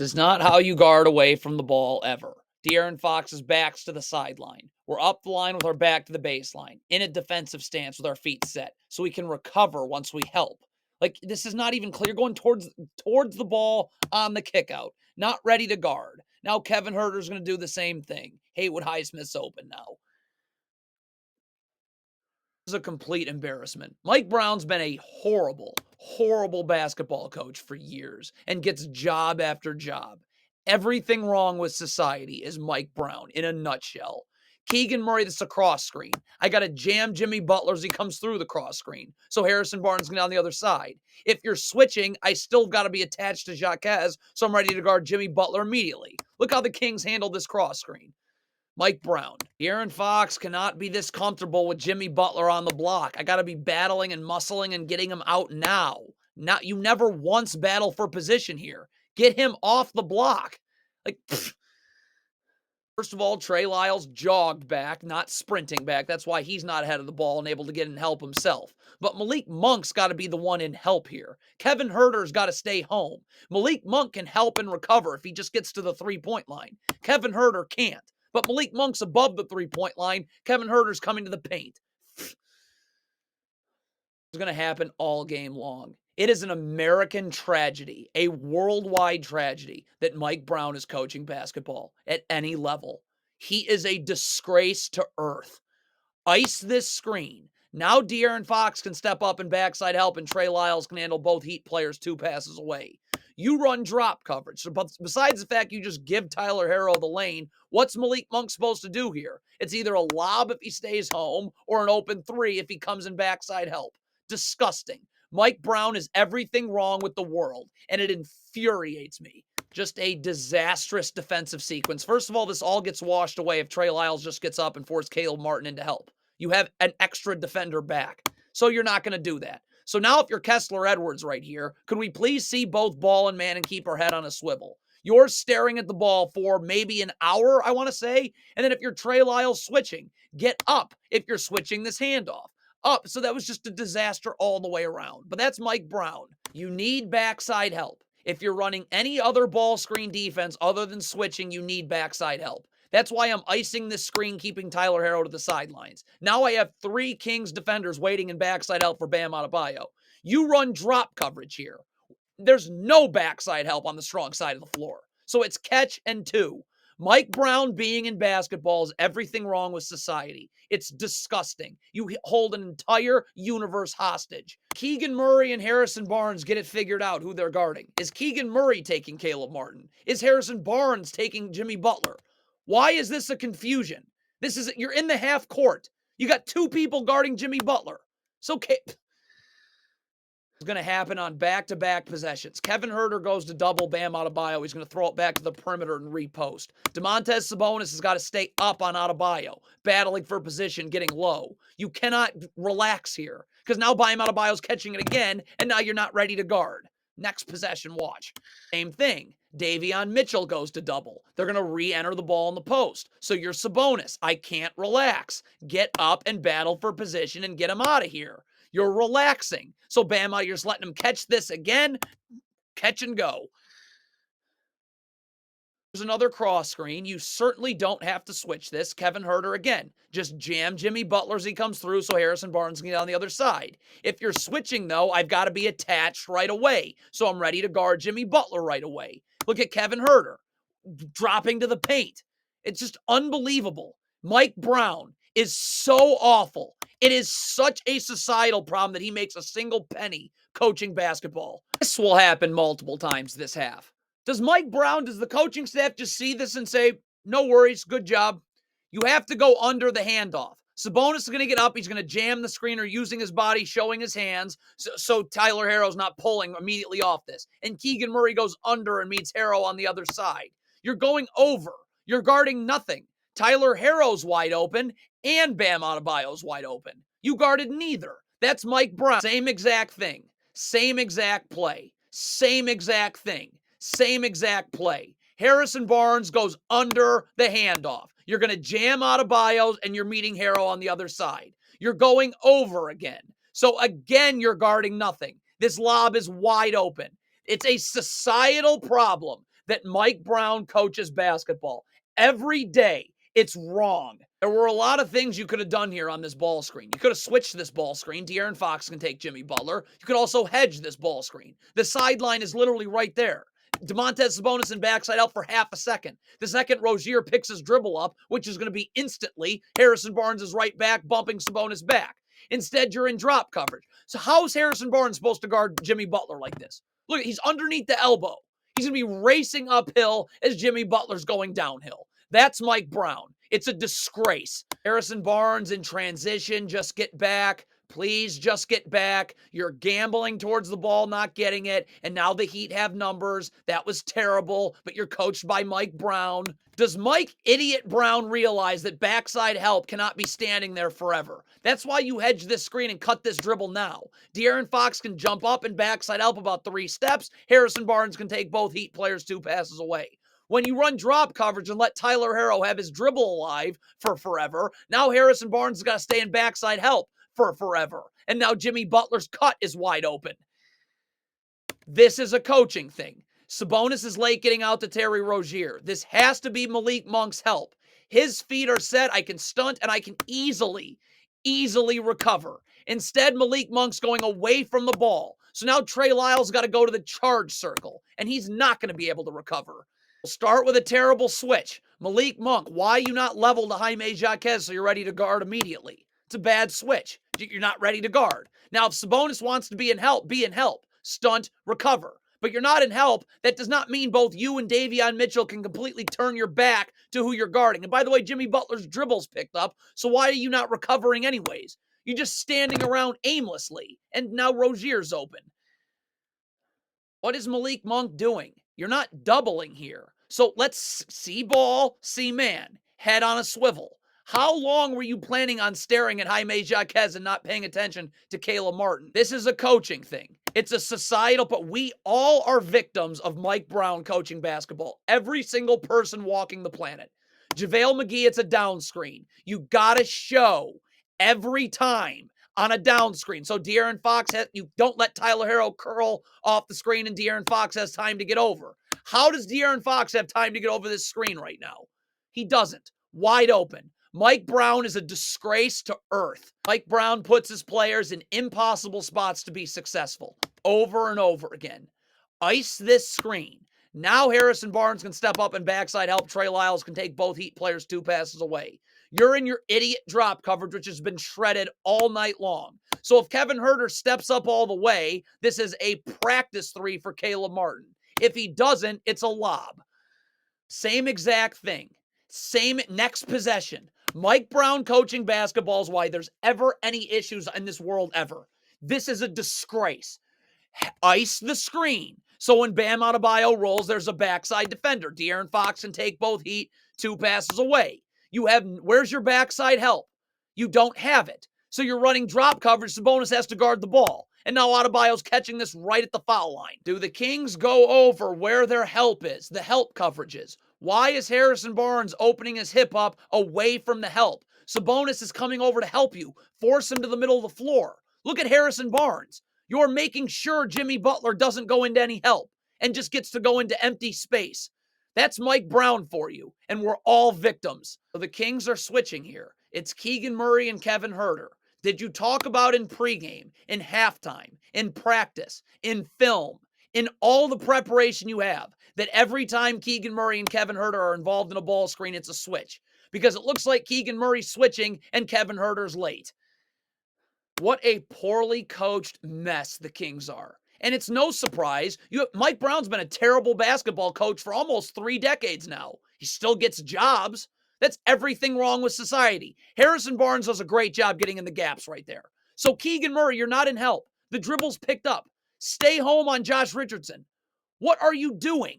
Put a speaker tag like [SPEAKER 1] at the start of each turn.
[SPEAKER 1] This is not how you guard away from the ball ever. De'Aaron Fox's back's to the sideline. We're up the line with our back to the baseline, in a defensive stance with our feet set, so we can recover once we help. Like, this is not even clear. Going towards the ball on the kickout, not ready to guard. Now Kevin Huerter's going to do the same thing. Haywood Highsmith's open now. Is a complete embarrassment. Mike Brown's been a horrible, horrible basketball coach for years and gets job after job. Everything wrong with society is Mike Brown in a nutshell. Keegan Murray, this is a cross screen. I got to jam Jimmy Butler as he comes through the cross screen. So Harrison Barnes can on the other side. If you're switching, I still got to be attached to Jaquez, so I'm ready to guard Jimmy Butler immediately. Look how the Kings handled this cross screen. Mike Brown. De'Aaron Fox cannot be this comfortable with Jimmy Butler on the block. I got to be battling and muscling and getting him out now. You never once battle for position here. Get him off the block. Like, pfft. First of all, Trey Lyles jogged back, not sprinting back. That's why he's not ahead of the ball and able to get in help himself. But Malik Monk's got to be the one in help here. Kevin Huerter's got to stay home. Malik Monk can help and recover if he just gets to the three-point line. Kevin Huerter can't. But Malik Monk's above the three-point line. Kevin Huerter's coming to the paint. It's going to happen all game long. It is an American tragedy, a worldwide tragedy that Mike Brown is coaching basketball at any level. He is a disgrace to earth. Ice this screen. Now De'Aaron Fox can step up and backside help, and Trey Lyles can handle both Heat players 2 passes away. You run drop coverage. So besides the fact you just give Tyler Herro the lane, what's Malik Monk supposed to do here? It's either a lob if he stays home or an open 3 if he comes in backside help. Disgusting. Mike Brown is everything wrong with the world, and it infuriates me. Just a disastrous defensive sequence. First of all, this all gets washed away if Trey Lyles just gets up and forces Caleb Martin into help. You have an extra defender back, so you're not going to do that. So now if you're Kessler Edwards right here, could we please see both Ball and Manning keep our head on a swivel? You're staring at the ball for maybe an hour, I want to say, and then if you're Trey Lyles switching, get up if you're switching this handoff. Up. So that was just a disaster all the way around. But that's Mike Brown. You need backside help. If you're running any other ball screen defense other than switching, you need backside help. That's why I'm icing this screen, keeping Tyler Herro to the sidelines. Now I have 3 Kings defenders waiting in backside help for Bam Adebayo. You run drop coverage here. There's no backside help on the strong side of the floor. So it's catch and 2. Mike Brown being in basketball is everything wrong with society. It's disgusting. You hold an entire universe hostage. Keegan Murray and Harrison Barnes get it figured out who they're guarding. Is Keegan Murray taking Caleb Martin? Is Harrison Barnes taking Jimmy Butler? Why is this a confusion? You're in the half court. You got 2 people guarding Jimmy Butler. It's okay. It's going to happen on back-to-back possessions. Kevin Huerter goes to double Bam Adebayo. He's going to throw it back to the perimeter and repost. Domantas Sabonis has got to stay up on Adebayo, battling for position, getting low. You cannot relax here because now Bam Adebayo's catching it again, and now you're not ready to guard. Next possession, watch. Same thing. Davion Mitchell goes to double. They're going to re-enter the ball in the post. So you're Sabonis. I can't relax. Get up and battle for position and get him out of here. You're relaxing. So Bama, you're just letting him catch this again. Catch and go. There's another cross screen. You certainly don't have to switch this. Kevin Huerter again. Just jam Jimmy Butler as he comes through so Harrison Barnes can get on the other side. If you're switching, though, I've got to be attached right away. So I'm ready to guard Jimmy Butler right away. Look at Kevin Huerter dropping to the paint. It's just unbelievable. Mike Brown is so awful. It is such a societal problem that he makes a single penny coaching basketball. This will happen multiple times this half. Does the coaching staff just see this and say, no worries, good job? You have to go under the handoff. Sabonis is going to get up. He's going to jam the screener using his body, showing his hands, so Tyler Herro's not pulling immediately off this. And Keegan Murray goes under and meets Herro on the other side. You're going over. You're guarding nothing. Tyler Herro's wide open and Bam Adebayo's wide open. You guarded neither. That's Mike Brown. Same exact thing. Same exact play. Same exact thing. Same exact play. Harrison Barnes goes under the handoff. You're going to jam Adebayo and you're meeting Herro on the other side. You're going over again. So again, you're guarding nothing. This lob is wide open. It's a societal problem that Mike Brown coaches basketball. Every day, it's wrong. There were a lot of things you could have done here on this ball screen. You could have switched this ball screen. De'Aaron Fox can take Jimmy Butler. You could also hedge this ball screen. The sideline is literally right there. Domantas Sabonis and backside out for half a second. The second Rozier picks his dribble up, which is going to be instantly, Harrison Barnes is right back, bumping Sabonis back. Instead, you're in drop coverage. So how's Harrison Barnes supposed to guard Jimmy Butler like this? Look, he's underneath the elbow. He's going to be racing uphill as Jimmy Butler's going downhill. That's Mike Brown. It's a disgrace. Harrison Barnes in transition, just get back. Please just get back. You're gambling towards the ball, not getting it. And now the Heat have numbers. That was terrible, but you're coached by Mike Brown. Does Mike Idiot Brown realize that backside help cannot be standing there forever? That's why you hedge this screen and cut this dribble now. De'Aaron Fox can jump up and backside help about 3 steps. Harrison Barnes can take both Heat players 2 passes away. When you run drop coverage and let Tyler Herro have his dribble alive for forever, now Harrison Barnes has got to stay in backside help for forever. And now Jimmy Butler's cut is wide open. This is a coaching thing. Sabonis is late getting out to Terry Rozier. This has to be Malik Monk's help. His feet are set. I can stunt and I can easily recover. Instead, Malik Monk's going away from the ball. So now Trey Lyles got to go to the charge circle, and he's not going to be able to recover. We'll start with a terrible switch. Malik Monk, why are you not level to Jaime Jaquez so you're ready to guard immediately? It's a bad switch. You're not ready to guard. Now, if Sabonis wants to be in help, be in help. Stunt, recover. But you're not in help. That does not mean both you and Davion Mitchell can completely turn your back to who you're guarding. And by the way, Jimmy Butler's dribble's picked up, so why are you not recovering anyways? You're just standing around aimlessly, and now Rozier's open. What is Malik Monk doing? You're not doubling here. So let's see ball, see man, head on a swivel. How long were you planning on staring at Jaime Jaquez and not paying attention to Caleb Martin? This is a coaching thing. It's a societal, but we all are victims of Mike Brown coaching basketball. Every single person walking the planet. JaVale McGee, it's a down screen. You gotta show every time on a down screen. So De'Aaron Fox, you don't let Tyler Herro curl off the screen and De'Aaron Fox has time to get over. How does De'Aaron Fox have time to get over this screen right now? He doesn't. Wide open. Mike Brown is a disgrace to earth. Mike Brown puts his players in impossible spots to be successful over and over again. Ice this screen. Now Harrison Barnes can step up and backside help. Trey Lyles can take both Heat players 2 passes away. You're in your idiot drop coverage, which has been shredded all night long. So if Kevin Huerter steps up all the way, this is a practice 3 for Caleb Martin. If he doesn't, it's a lob. Same exact thing. Same next possession. Mike Brown coaching basketball is why there's ever any issues in this world ever. This is a disgrace. Ice the screen. So when Bam Adebayo rolls, there's a backside defender. De'Aaron Fox can take both Heat 2 passes away. Where's your backside help? You don't have it. So you're running drop coverage. Sabonis has to guard the ball. And now Adebayo's catching this right at the foul line. Do the Kings go over where their help is, the help coverages? Why is Harrison Barnes opening his hip up away from the help? Sabonis is coming over to help you. Force him to the middle of the floor. Look at Harrison Barnes. You're making sure Jimmy Butler doesn't go into any help and just gets to go into empty space. That's Mike Brown for you, and we're all victims. So the Kings are switching here. It's Keegan Murray and Kevin Huerter. Did you talk about in pregame, in halftime, in practice, in film, in all the preparation you have, that every time Keegan Murray and Kevin Huerter are involved in a ball screen, it's a switch? Because it looks like Keegan Murray's switching and Kevin Huerter's late. What a poorly coached mess the Kings are. And it's no surprise. Mike Brown's been a terrible basketball coach for almost 3 decades now. He still gets jobs. That's everything wrong with society. Harrison Barnes does a great job getting in the gaps right there. So Keegan Murray, you're not in help. The dribble's picked up. Stay home on Josh Richardson. What are you doing?